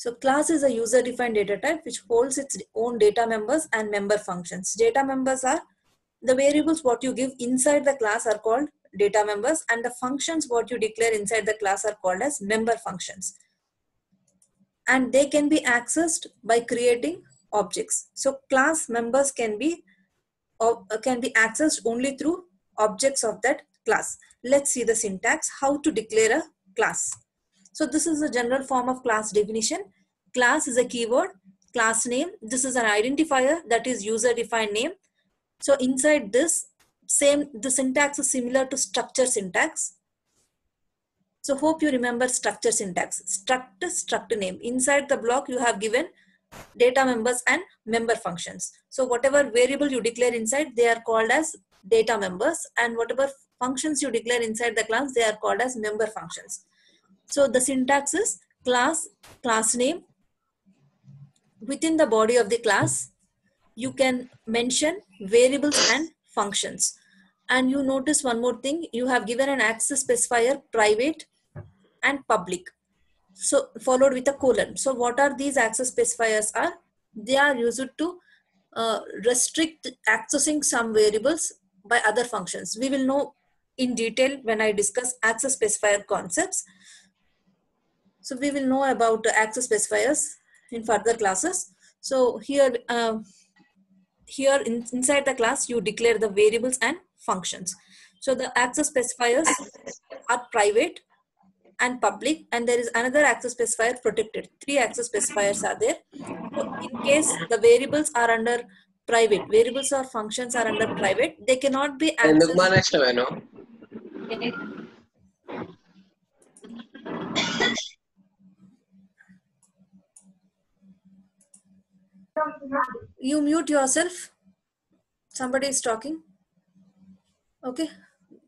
So class is a user-defined data type which holds its own data members and member functions. Data members are the variables what you give inside the class are called data members, and the functions what you declare inside the class are called as member functions. And they can be accessed by creating objects. So class members can be accessed only through objects of that class. Let's see the syntax, how to declare a class. So this is the general form of class definition. Class is a keyword, class name. This is an identifier, that is user defined name. So inside this, the syntax is similar to structure syntax. So hope you remember structure syntax. Struct name. Inside the block you have given data members and member functions. So whatever variable you declare inside, they are called as data members, and whatever functions you declare inside the class, they are called as member functions. So the syntax is class name. Within the body of the class, you can mention variables and functions. And you notice one more thing, you have given an access specifier private and public. So followed with a colon. So what are these access specifiers are? They are used to restrict accessing some variables by other functions. We will know in detail when I discuss access specifier concepts. So we will know about access specifiers in further classes. So here, inside the class, you declare the variables and functions. So the access specifiers are private and public, and there is another access specifier protected. 3 access specifiers are there. So in case the variables are under private, variables or functions are under private, they cannot be accessed. You mute yourself. Somebody is talking. Okay.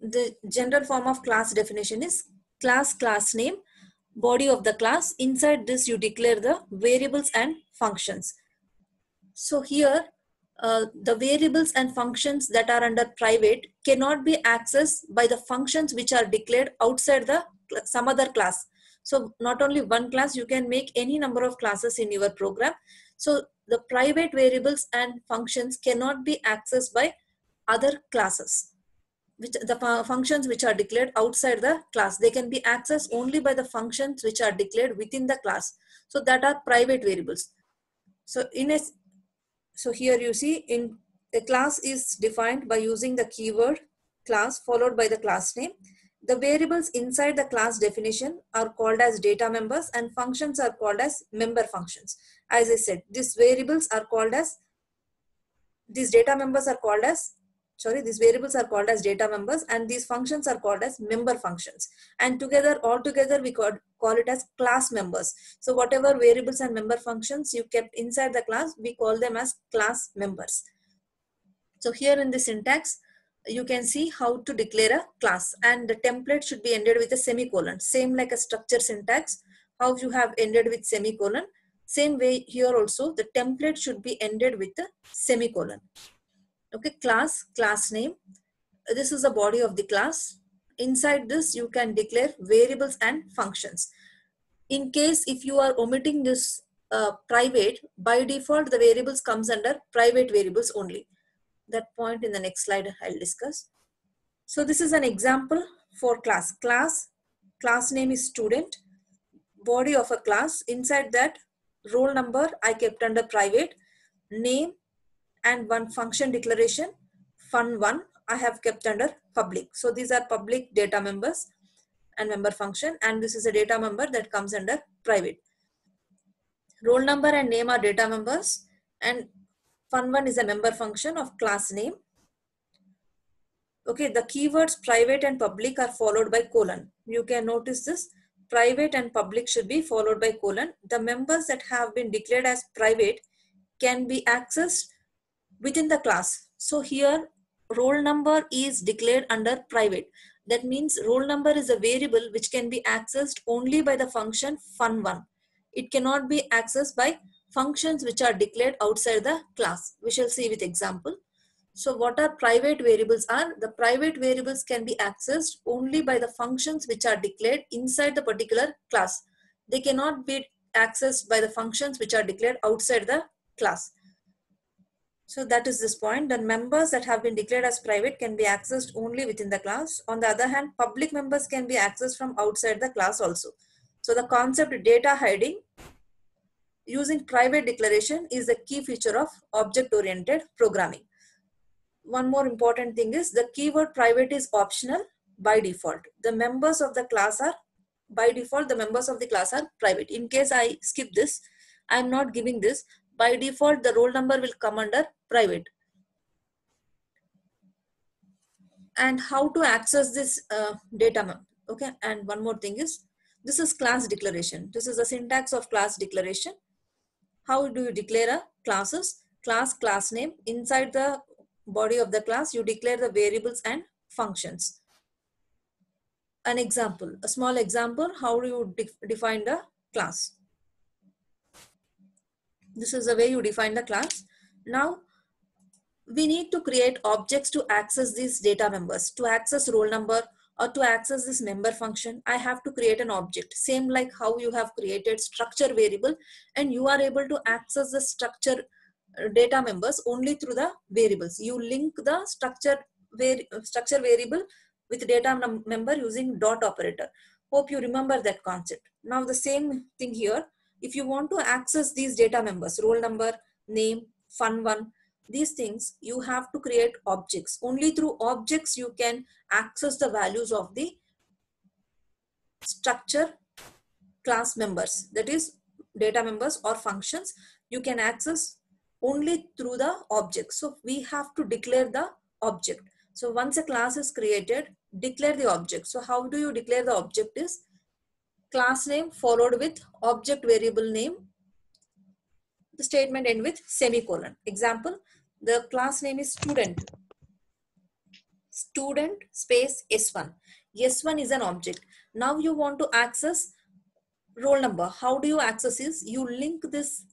The general form of class definition is class name, body of the class. Inside this you declare the variables and functions. So here the variables and functions that are under private cannot be accessed by the functions which are declared outside the some other class. So not only one class, you can make any number of classes in your program. So the private variables and functions cannot be accessed by other classes. The functions which are declared outside the class, they can be accessed only by the functions which are declared within the class. So that are private variables. So so here you see, in a class is defined by using the keyword class followed by the class name. The variables inside the class definition are called as data members, and functions are called as member functions. As I said, these variables are called as, these variables are called as data members, and these functions are called as member functions. And altogether we call it as class members. So whatever variables and member functions you kept inside the class, we call them as class members. So here in the syntax, you can see how to declare a class, and the template should be ended with a semicolon. Same like a structure syntax, how you have ended with semicolon. Same way here also, the template should be ended with a semicolon. Okay, class name. This is the body of the class. Inside this, you can declare variables and functions. In case if you are omitting this private, by default, the variables comes under private variables only. That point in the next slide I'll discuss. So this is an example for class. Class name is student. Body of a class. Inside that, roll number I kept under private. Name and one function declaration, fun1, I have kept under public. So these are public data members and member function, and this is a data member that comes under private. Roll number and name are data members, and fun1 is a member function of class name. Okay, the keywords private and public are followed by colon. You can notice this. Private and public should be followed by colon. The members that have been declared as private can be accessed within the class. So here roll number is declared under private. That means roll number is a variable which can be accessed only by the function fun1. It cannot be accessed by functions which are declared outside the class. We shall see with example. So what are private variables are? The private variables can be accessed only by the functions which are declared inside the particular class. They cannot be accessed by the functions which are declared outside the class. So that is this point. The members that have been declared as private can be accessed only within the class. On the other hand, public members can be accessed from outside the class also. So the concept data hiding using private declaration is the key feature of object-oriented programming. One more important thing is the keyword private is optional by default. The members of the class are, by default, the members of the class are private. In case I skip this, I am not giving this. By default, the roll number will come under private. And how to access this data? Okay, and one more thing is, this is class declaration. This is the syntax of class declaration. How do you declare a classes? Class name. Inside the body of the class, you declare the variables and functions. An example, a small example, how do you define the class? This is the way you define the class. Now, we need to create objects to access these data members. To access roll number or to access this member function, I have to create an object. Same like how you have created structure variable, and you are able to access the structure data members only through the variables. You link the structure variable with data member using dot operator. Hope you remember that concept. Now the same thing here. If you want to access these data members, roll number, name, fun1, these things, you have to create objects. Only through objects you can access the values of the structure class members, that is data members or functions. You can access only through the object. So we have to declare the object. So once a class is created, declare the object. So how do you declare the object is class name followed with object variable name. The statement end with semicolon. Example, the class name is student. Student space S1. S1 is an object. Now you want to access roll number. How do you access is you link this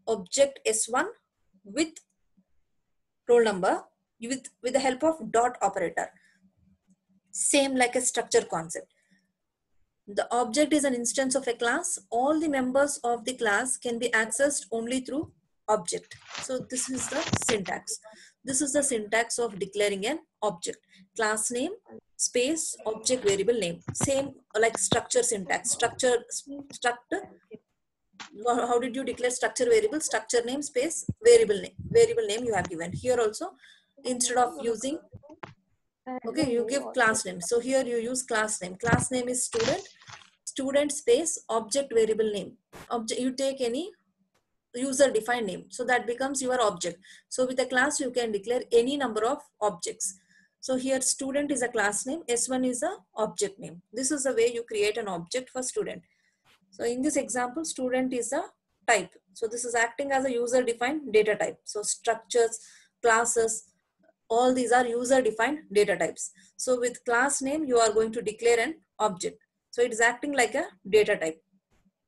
object S1 with roll number with the help of dot operator. Same like a structure concept. The object is an instance of a class. All the members of the class can be accessed only through object. So this is the syntax. This is the syntax of declaring an object. Class name space object variable name. Same like structure syntax. Structure. How did you declare structure variable? Structure name space variable name. Variable name you have given. Here also, instead of using, okay, you give class name. So here you use class name. Class name is student. Student space object variable name. Object, you take any user defined name. So that becomes your object. So with a class, you can declare any number of objects. So here student is a class name. S1 is a object name. This is the way you create an object for student. So in this example, student is a type. So this is acting as a user defined data type. So structures, classes, all these are user defined data types. So with class name, you are going to declare an object. So it is acting like a data type.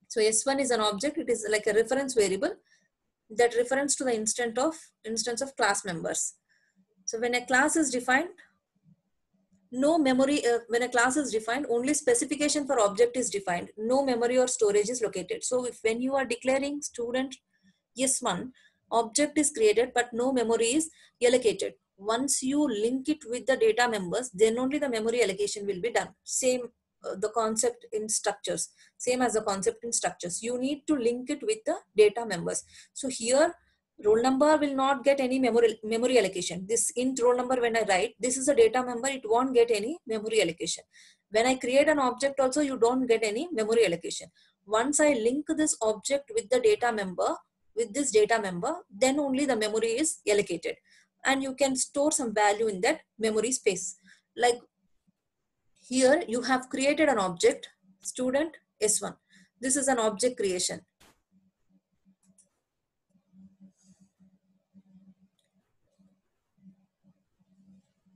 So S1 is an object. It is like a reference variable that refers to the instance of class members. So when a class is defined, no memory, when a class is defined, only specification for object is defined. No memory or storage is located. So if when you are declaring student S1, object is created, but no memory is allocated. Once you link it with the data members, then only the memory allocation will be done. Same the concept in structures. Same as the concept in structures. You need to link it with the data members. So here, roll number will not get any memory allocation. This int roll number, when I write, this is a data member, it won't get any memory allocation. When I create an object also, you don't get any memory allocation. Once I link this object with the data member, with this data member, then only the memory is allocated. And you can store some value in that memory space. Like here, you have created an object, student S1. This is an object creation.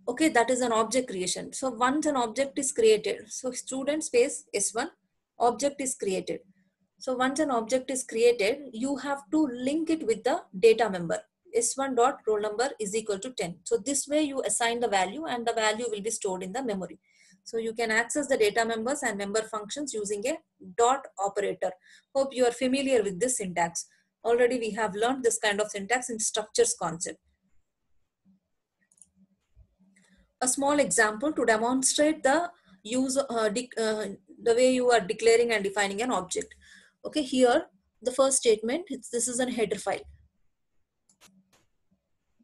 Okay, that is an object creation. So once an object is created, so student space S1, object is created. So once an object is created, you have to link it with the data member. S1 dot roll number is equal to 10. So this way you assign the value and the value will be stored in the memory. So you can access the data members and member functions using a dot operator. Hope you are familiar with this syntax. Already we have learned this kind of syntax in structures concept. A small example to demonstrate the use, the way you are declaring and defining an object. Okay, here the first statement, this is an header file.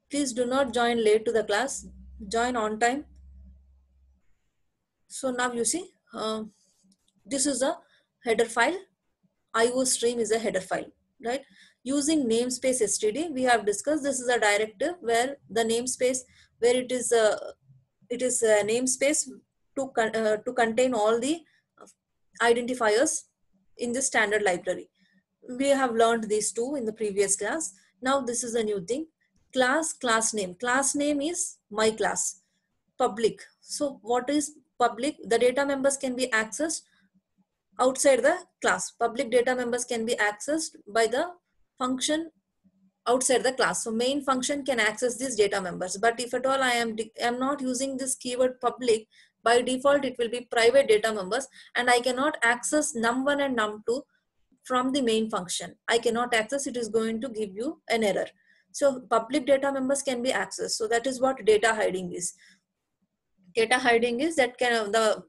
Please do not join late to the class, join on time. So now you see, this is a header file. IO stream is a header file, right? Using namespace std, we have discussed this is a directive where the namespace, where it is a namespace to contain all the identifiers in the standard library. We have learned these two in the previous class. Now this is a new thing. Class name. Class name is my class. Public. So what is public? The data members can be accessed outside the class. Public data members can be accessed by the function outside the class. So main function can access these data members. But if at all I am not using this keyword public, by default it will be private data members, and I cannot access num1 and num2 from the main function. I cannot access, it is going to give you an error. So public data members can be accessed. So that is what data hiding is. Data hiding is that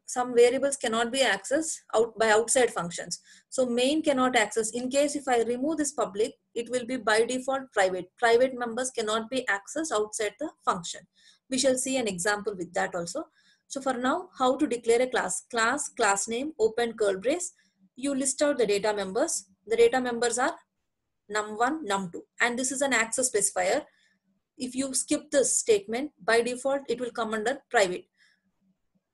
some variables cannot be accessed by outside functions. So main cannot access. In case if I remove this public, it will be by default private. Private members cannot be accessed outside the function. We shall see an example with that also. So for now, how to declare a class? Class name, open curl brace. You list out the data members. The data members are num1, num2, and this is an access specifier. If you skip this statement, by default, it will come under private.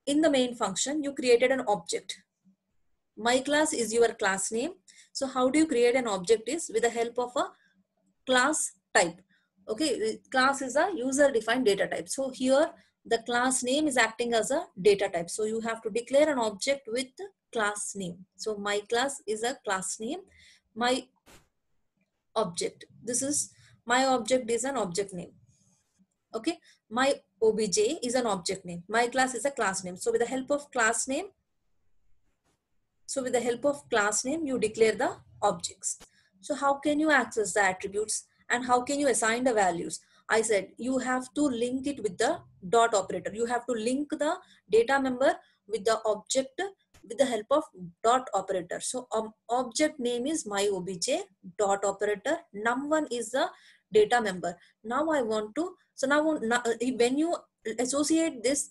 In the main function, you created an object. My class is your class name. So how do you create an object is with the help of a class type. Okay, class is a user defined data type. So here the class name is acting as a data type. So you have to declare an object with class name. So my class is a class name. My object, this is my object is an object name. Okay, my obj is an object name. My class is a class name. So with the help of class name, you declare the objects. So how can you access the attributes and how can you assign the values? I said you have to link it with the dot operator. You have to link the data member with the object with the help of dot operator. So object name is my obj, dot operator, num1 is the data member. Now I want to, so now when you associate this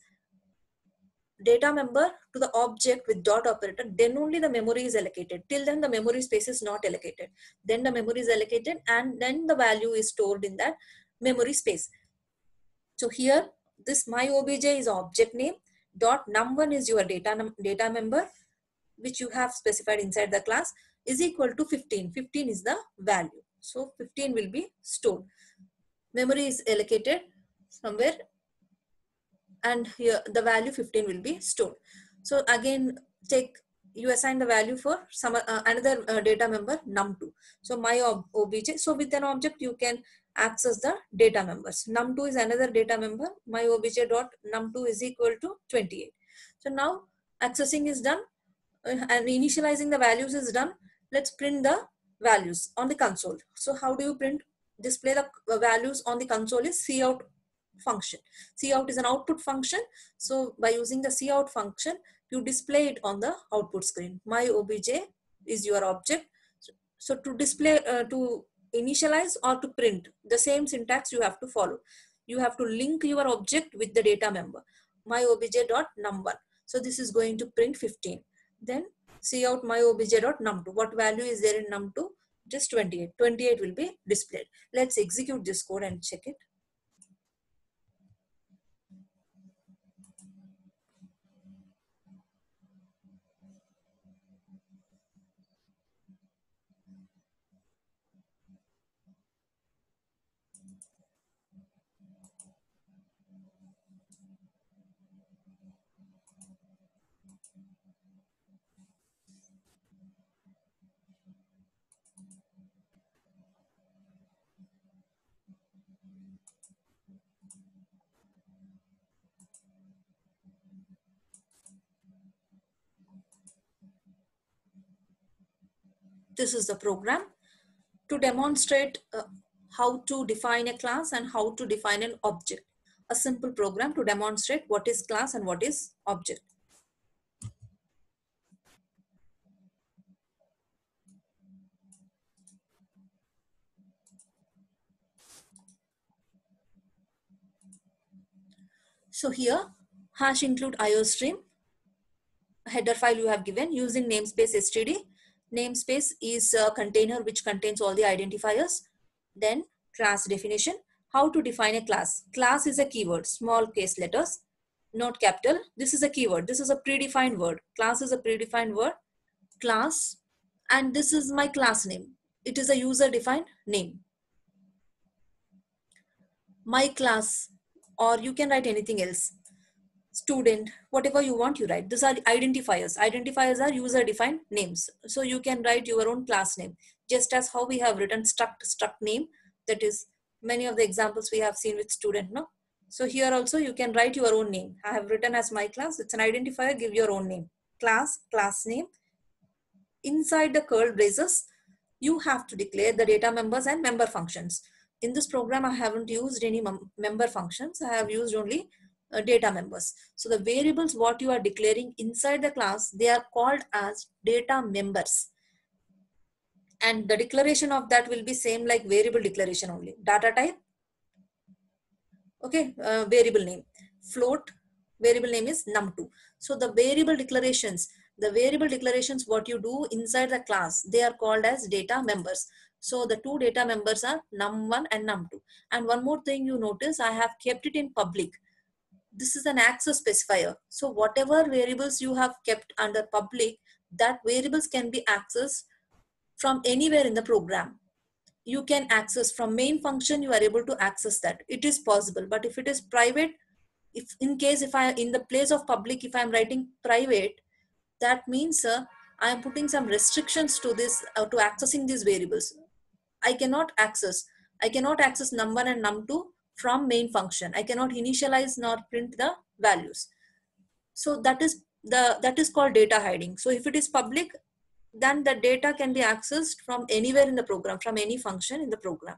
data member to the object with dot operator, then only the memory is allocated. Till then the memory space is not allocated. Then the memory is allocated and then the value is stored in that memory space. So here this my obj is object name, dot num1 is your data member which you have specified inside the class, is equal to 15. 15 is the value. So 15 will be stored. Memory is allocated somewhere and here the value 15 will be stored. So again you assign the value for some another data member num2. So my obj, so with an object you can access the data members. Num2 is another data member. My obj dot num2 is equal to 28. So now accessing is done and initializing the values is done. Let's print the values on the console. So how do you display the values on the console is cout function. Cout is an output function. So by using the cout function, you display it on the output screen. My obj is your object. So to display, to initialize or to print, the same syntax you have to follow. You have to link your object with the data member. My obj dot num1. So this is going to print 15. Then cout my obj dot num2. What value is there in num2? Just 28. 28 will be displayed. Let's execute this code and check it. This is the program to demonstrate how to define a class and how to define an object. A simple program to demonstrate what is class and what is object. So here, hash include IOStream, header file you have given using namespace std. Namespace is a container which contains all the identifiers. Then class definition, how to define a class. Class is a keyword, small case letters, not capital. This is a keyword. This is a predefined word. Class is a predefined word, class, and this is my class name. It is a user defined name. My class, or you can write anything else. Student, whatever you want, you write. These are identifiers. Identifiers are user defined names. So you can write your own class name, just as how we have written struct name. That is many of the examples we have seen with student. No, so here also you can write your own name. I have written as my class. It's an identifier. Give your own name. Class name. Inside the curly braces, you have to declare the data members and member functions. In this program, I haven't used any member functions. I have used only data members. So the variables what you are declaring inside the class, they are called as data members. And the declaration of that will be same like variable declaration only. Data type, okay, variable name. Float, variable name is num2. So the variable declarations what you do inside the class, they are called as data members. So the two data members are num1 and num2. And one more thing you notice, I have kept it in public. This is an access specifier. So whatever variables you have kept under public, that variables can be accessed from anywhere in the program. You can access from main function, you are able to access that. It is possible. But if it is private, if in case if I in the place of public, if I am writing private, that means I am putting some restrictions to this to accessing these variables. I cannot access num1 and num2 from main function. I cannot initialize nor print the values. So that is called data hiding. So if it is public, then the data can be accessed from anywhere in the program, from any function in the program.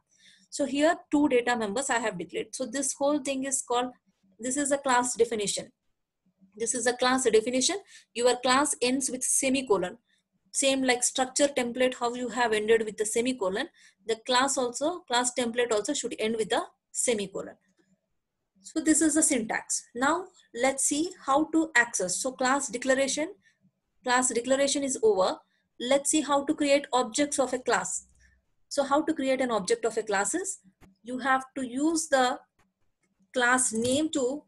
So here two data members I have declared. So this whole thing is called, this is a class definition. This is a class definition. Your class ends with semicolon. Same like structure template, how you have ended with the semicolon. The class template also should end with a semicolon. So this is the syntax. Now let's see how to access. So class declaration is over. Let's see how to create objects of a class. So how to create an object of a class is, you have to use the class name to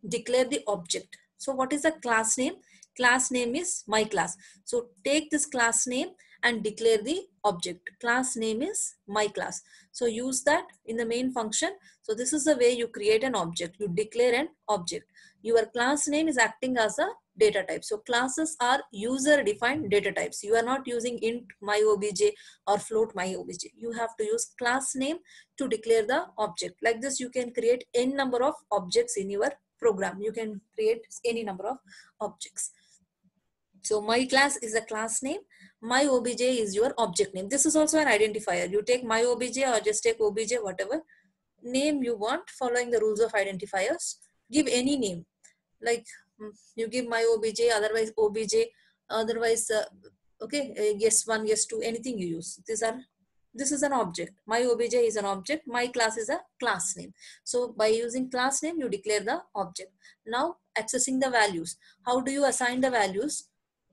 declare the object. So what is the class name? Class name is my class. So take this class name and declare the object. Class name is my class. So use that in the main function. So this is the way you create an object. You declare an object. Your class name is acting as a data type. So classes are user defined data types. You are not using int myobj or float myobj. You have to use class name to declare the object. Like this, you can create n number of objects in your program. You can create any number of objects. So my class is a class name. My obj is your object name. This is also an identifier. You take my obj or just take obj, whatever name you want, following the rules of identifiers. Give any name. Like you give my obj, otherwise obj, otherwise okay, yes1, yes2, anything you use. This is an object. My obj is an object. My class is a class name. So by using class name, you declare the object. Now accessing the values. How do you assign the values?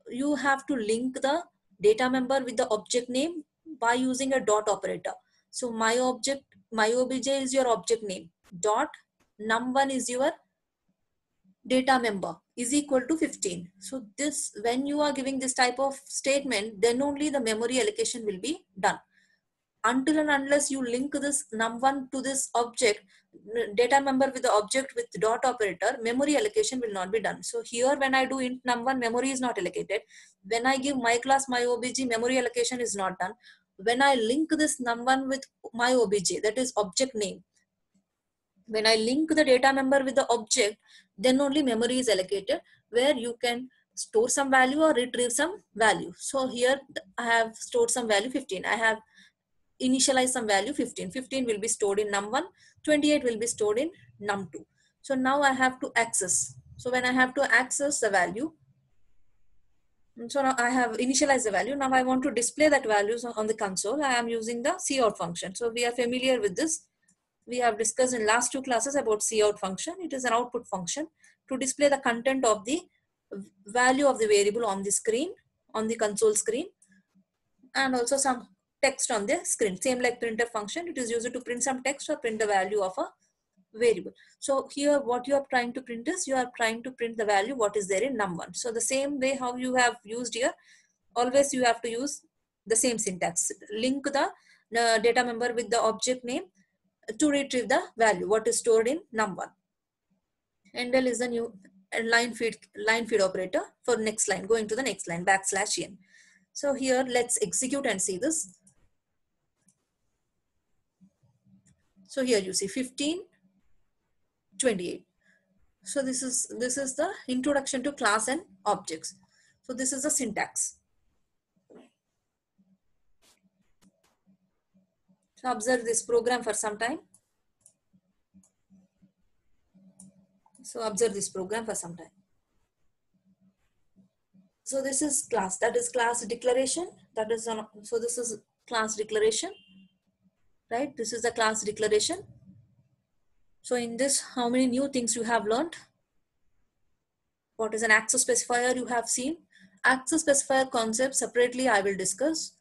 You have to link the data member with the object name by using a dot operator. So my obj is your object name. Dot num1 is your data member is equal to 15. So this, when you are giving this type of statement, then only the memory allocation will be done. Until and unless you link this num1 to this object, data member with the object with dot operator, memory allocation will not be done. So here when I do int num1, memory is not allocated. When I give my class my obj, memory allocation is not done. When I link this num1 with my obj, that is object name, when I link the data member with the object, then only memory is allocated, where you can store some value or retrieve some value. So here I have stored some value 15. I have initialized some value 15. 15 will be stored in num1, 28 will be stored in num2. So now I have to access. So when I have to access the value, so now I have initialized the value. Now I want to display that values on the console. I am using the cout function. So we are familiar with this. We have discussed in last 2 classes about cout function. It is an output function to display the content of the value of the variable on the screen, on the console screen, and also some text on the screen. Same like printf function, it is used to print some text or print the value of a variable. So here what you are trying to print is, you are trying to print the value what is there in num1. So the same way how you have used here, always you have to use the same syntax. Link the data member with the object name to retrieve the value what is stored in num1. Endl is the new line feed operator for next line, going to the next line, \n. So here let's execute and see this. So here you see 15, 28. So this is the introduction to class and objects. So this is the syntax. So observe this program for some time. So observe this program for some time. So this is class, that is class declaration. That is so this is class declaration, right? This is the class declaration. So in this, how many new things you have learned? What is an access specifier you have seen? Access specifier concept separately I will discuss.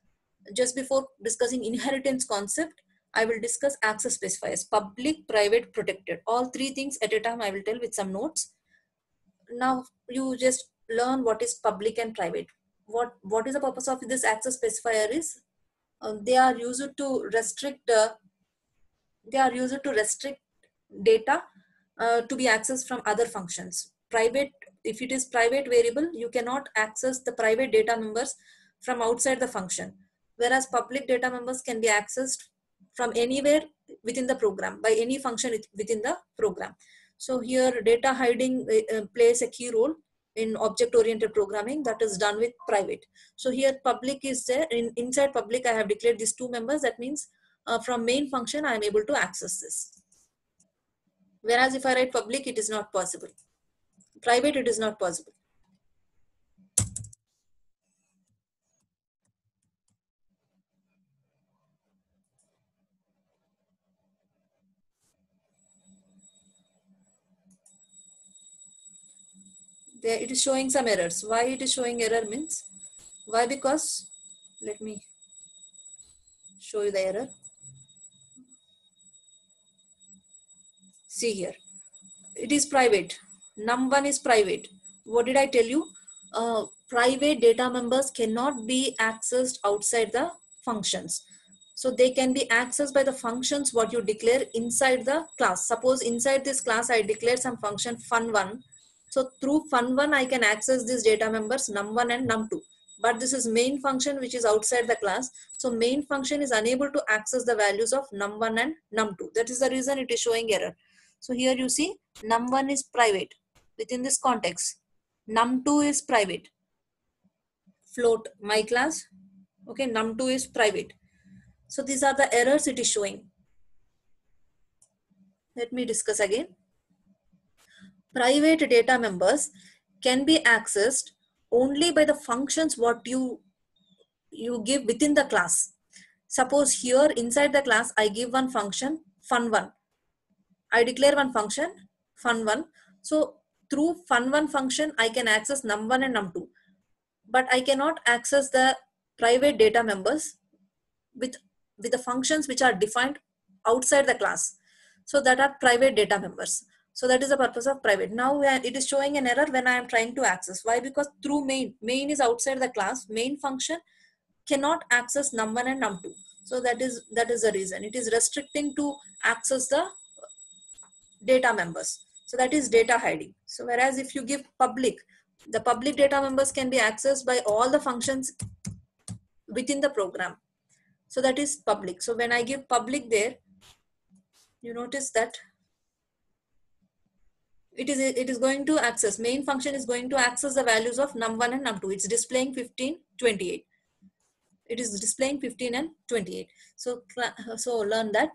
Just before discussing inheritance concept, I will discuss access specifiers: public, private, protected. All 3 things at a time I will tell with some notes. Now you just learn what is public and private. What is the purpose of this access specifier is, they are used to restrict data to be accessed from other functions. Private, if it is private variable, you cannot access the private data members from outside the function, whereas public data members can be accessed from anywhere within the program by any function within the program. So here data hiding plays a key role in object-oriented programming, that is done with private. So here public is there. Inside public I have declared these 2 members. That means from main function I am able to access this. Whereas if I write public, it is not possible. Private, it is not possible. There it is showing some errors. Why it is showing error means, why? Because, let me show you the error. See here, it is private. Num1 is private. What did I tell you? Private data members cannot be accessed outside the functions. So they can be accessed by the functions what you declare inside the class. Suppose inside this class I declare some function fun1. So through fun1 I can access these data members num1 and num2. But this is main function which is outside the class. So main function is unable to access the values of num1 and num2. That is the reason it is showing error. So here you see num1 is private within this context. Num2 is private. Float my class. Okay, num2 is private. So these are the errors it is showing. Let me discuss again. Private data members can be accessed only by the functions what you give within the class. Suppose here inside the class I give one function fun1. I declare one function fun1. So through fun1 function I can access num1 and num2. But I cannot access the private data members with the functions which are defined outside the class. So that are private data members. So that is the purpose of private. Now it is showing an error when I am trying to access. Why? Because through main is outside the class. Main function cannot access num1 and num2. So that is the reason. It is restricting to access the data members. So that is data hiding. So whereas if you give public, the public data members can be accessed by all the functions within the program. So that is public. So when I give public there, you notice that it is going to access, main function is going to access the values of num1 and num2. It's displaying 15, 28. It is displaying 15 and 28. So learn that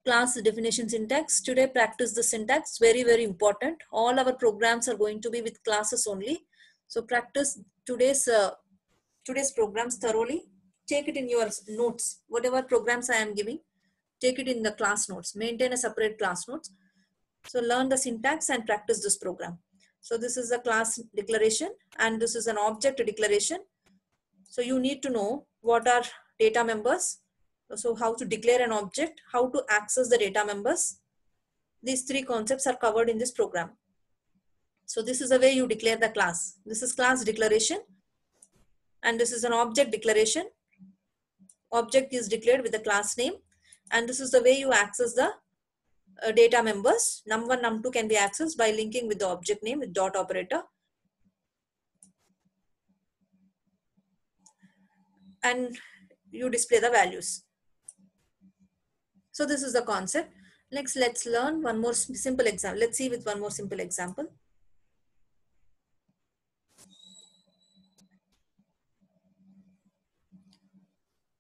class definition syntax. Today practice the syntax, very important. All our programs are going to be with classes only. So practice today's programs thoroughly. Take it in your notes. Whatever programs I am giving, take it in the class notes. Maintain a separate class notes. So learn the syntax and practice this program. So this is a class declaration and this is an object declaration. So you need to know what are data members. So how to declare an object, how to access the data members. These three concepts are covered in this program. So this is the way you declare the class. This is class declaration and this is an object declaration. Object is declared with the class name and this is the way you access the data members. Num1, num2 can be accessed by linking with the object name with dot operator. And you display the values. So this is the concept. Next, let's learn one more simple example. Let's see with one more simple example.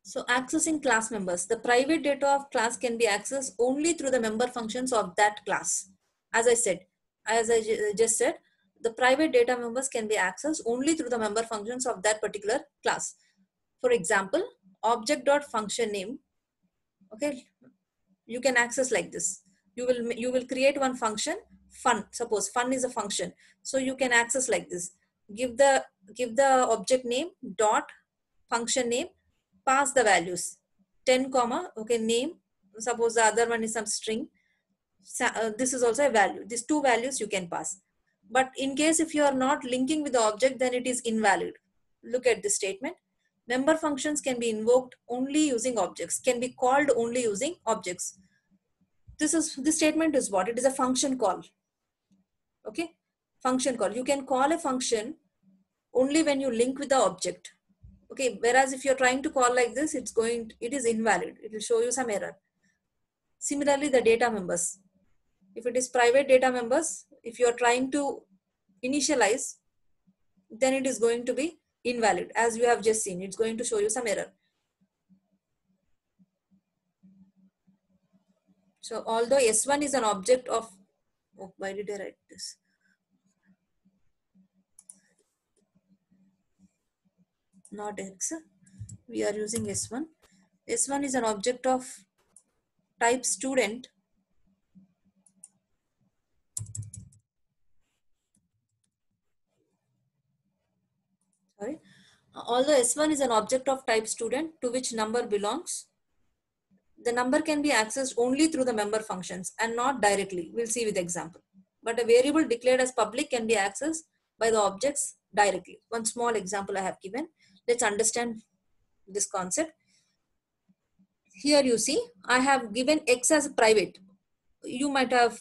So accessing class members. The private data of class can be accessed only through the member functions of that class. As I just said, the private data members can be accessed only through the member functions of that particular class. For example, object.function name. Okay, you can access like this. You will create one function, fun. Suppose fun is a function, so you can access like this. Give the object name dot function name, pass the values 10 comma, okay, name. Suppose the other one is some string. This is also a value. These two values you can pass. But in case if you are not linking with the object, then it is invalid. Look at this statement. Member functions can be invoked only using objects, can be called only using objects. This statement is what? It is a function call. Okay, function call. You can call a function only when you link with the object. Okay, whereas if you're trying to call like this, it is invalid. It will show you some error. Similarly, the data members. If it is private data members, if you're trying to initialize, then it is going to be invalid. As you have just seen, it's going to show you some error. So although S1 is an object of, oh, why did I write this? Not X, we are using S1. S1 is an object of type student. Sorry. Although S1 is an object of type student to which number belongs, the number can be accessed only through the member functions and not directly. We'll see with example. But a variable declared as public can be accessed by the objects directly. One small example I have given. Let's understand this concept. Here you see, I have given X as private. You might have,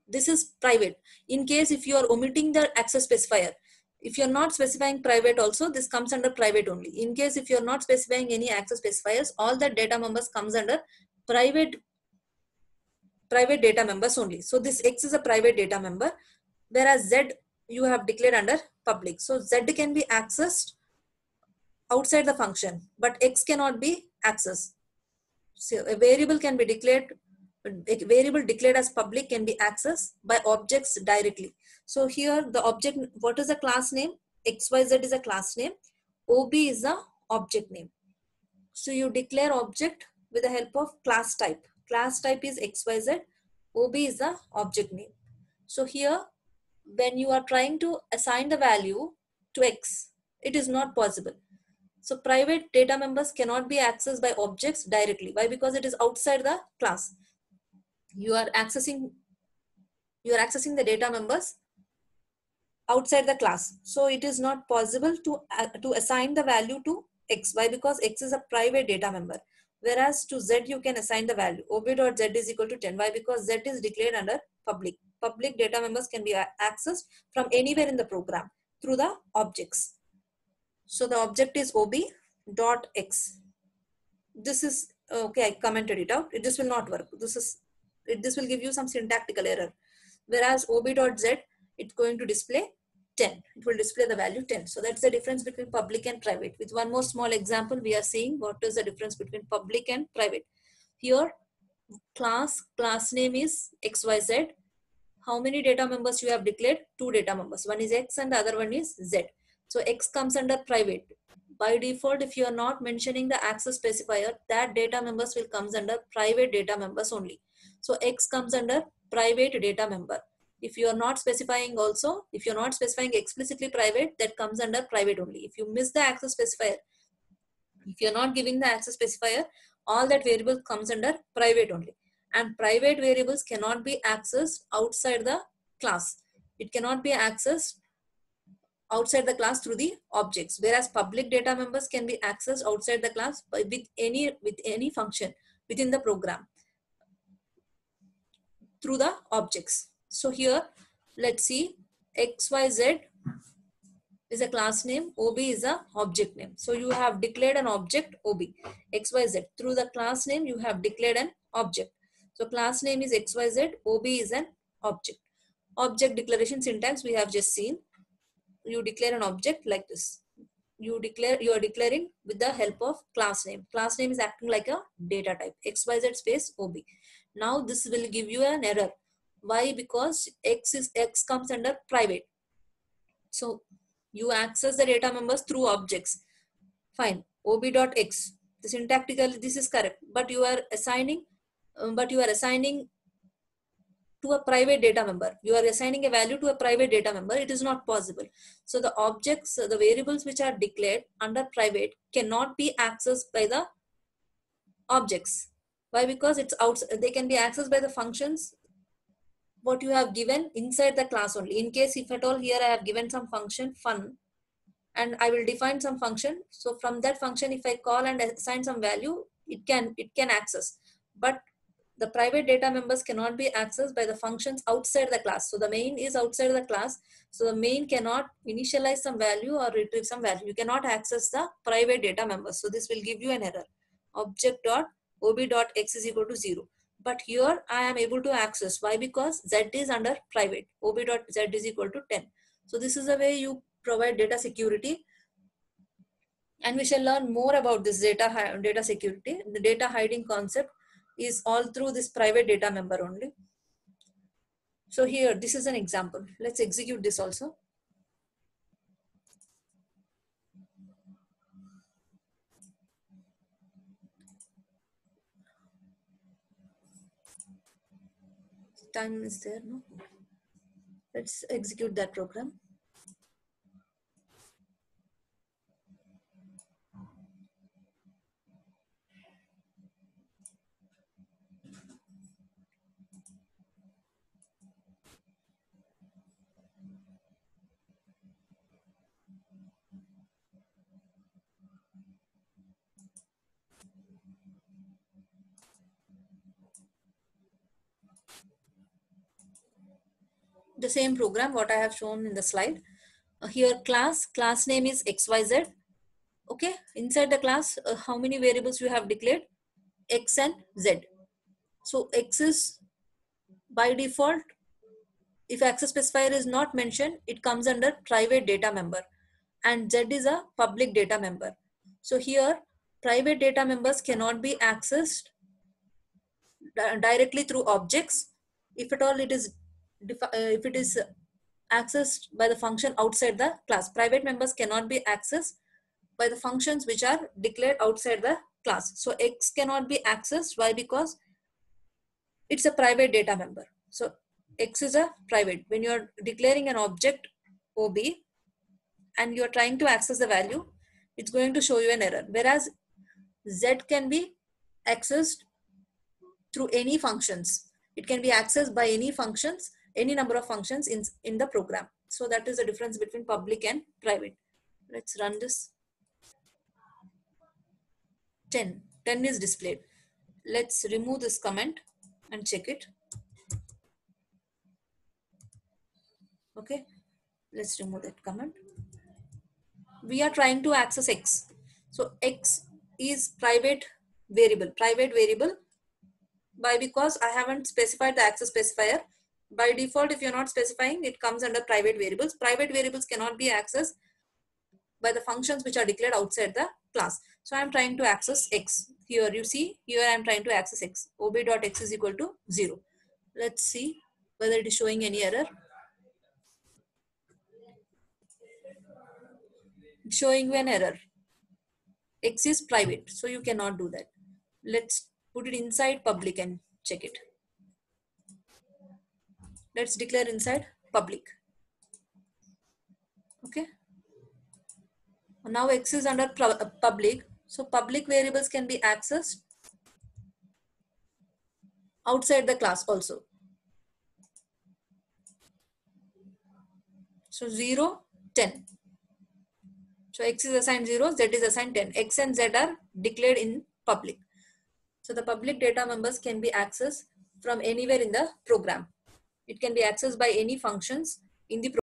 this is private. In case if you are omitting the access specifier, if you're not specifying private also, this comes under private only. In case if you're not specifying any access specifiers, all the data members comes under private data members only. So this X is a private data member, whereas Z you have declared under public. So Z can be accessed outside the function, but X cannot be accessed. So a variable can be declared, a variable declared as public can be accessed by objects directly. So here the object, what is the class name? XYZ is a class name. OB is the object name. So you declare object with the help of class type. Class type is XYZ. OB is the object name. So here, when you are trying to assign the value to X, it is not possible. So private data members cannot be accessed by objects directly. Why? Because it is outside the class. You are accessing the data members outside the class. So it is not possible to assign the value to X. Why? Because X is a private data member. Whereas to Z you can assign the value. ob.z is equal to 10. Why? Because Z is declared under public. Public data members can be accessed from anywhere in the program through the objects. So the object is ob.x. This is, okay, I commented it out. This will not work. This will give you some syntactical error. whereas ob.z, it's going to display 10. It will display the value 10. So that's the difference between public and private. With one more small example, we are seeing what is the difference between public and private. Here, class name is XYZ. How many data members you have declared? 2 data members. One is X and the other one is Z. So X comes under private. By default, if you are not mentioning the access specifier, that data members will comes under private data members only. So X comes under private data member. If you are not specifying also, if you're not specifying explicitly private, that comes under private only. If you miss the access specifier, if you're not giving the access specifier, all that variable comes under private only. And private variables cannot be accessed outside the class. It cannot be accessed outside the class through the objects, whereas public data members can be accessed outside the class with any function within the program through the objects. So here, let's see, XYZ is a class name, OB is a object name. So you have declared an object OB, XYZ. Through the class name, you have declared an object. So class name is XYZ, OB is an object. Object declaration syntax we have just seen. You declare an object like this. You are declaring with the help of class name. Class name is acting like a data type, XYZ space OB. Now this will give you an error. Why? Because X comes under private. So you access the data members through objects. Fine. ob.x. Syntactically this is correct, but you are assigning to a private data member. You are assigning a value to a private data member. It is not possible. So the objects, the variables which are declared under private cannot be accessed by the objects. Why? Because it's outside. They can be accessed by the functions what you have given inside the class only. In case if at all here I have given some function fun and I will define some function. So from that function, if I call and assign some value, it can access. But the private data members cannot be accessed by the functions outside the class. So the main is outside the class. So the main cannot initialize some value or retrieve some value. You cannot access the private data members. So this will give you an error. Object.ob.x is equal to 0. But here I am able to access. Why? Because Z is under private. ob.z is equal to 10. So this is the way you provide data security. And we shall learn more about this data security. The data hiding concept is all through this private data member only. So here, this is an example. Let's execute this also. Time is there, no? Let's execute that program. The same program what I have shown in the slide. Here class name is XYZ. Okay, inside the class, how many variables you have declared? X and Z. So X is by default, if access specifier is not mentioned, it comes under private data member, and Z is a public data member. So here private data members cannot be accessed directly through objects. If at all it is if it is accessed by the function outside the class. Private members cannot be accessed by the functions which are declared outside the class. So X cannot be accessed. Why? Because it's a private data member. So X is a private. When you are declaring an object OB and you are trying to access the value, it's going to show you an error. Whereas Z can be accessed through any functions. It can be accessed by any functions, any number of functions in the program. So that is the difference between public and private. Let's run this. 10 is displayed. Let's remove this comment and check it. Okay, let's remove that comment. We are trying to access X. So X is private variable. Why? Because I haven't specified the access specifier. By default, if you're not specifying, it comes under private variables. Private variables cannot be accessed by the functions which are declared outside the class. So I'm trying to access X. Here you see, here I'm trying to access X. ob.x is equal to 0. Let's see whether it is showing any error. It's showing you an error. X is private, so you cannot do that. Let's put it inside public and check it. Let's declare inside public. Okay. Now X is under public. So public variables can be accessed outside the class also. So 0, 10. So X is assigned 0, Z is assigned 10. X and Z are declared in public. So the public data members can be accessed from anywhere in the program. It can be accessed by any functions in the program.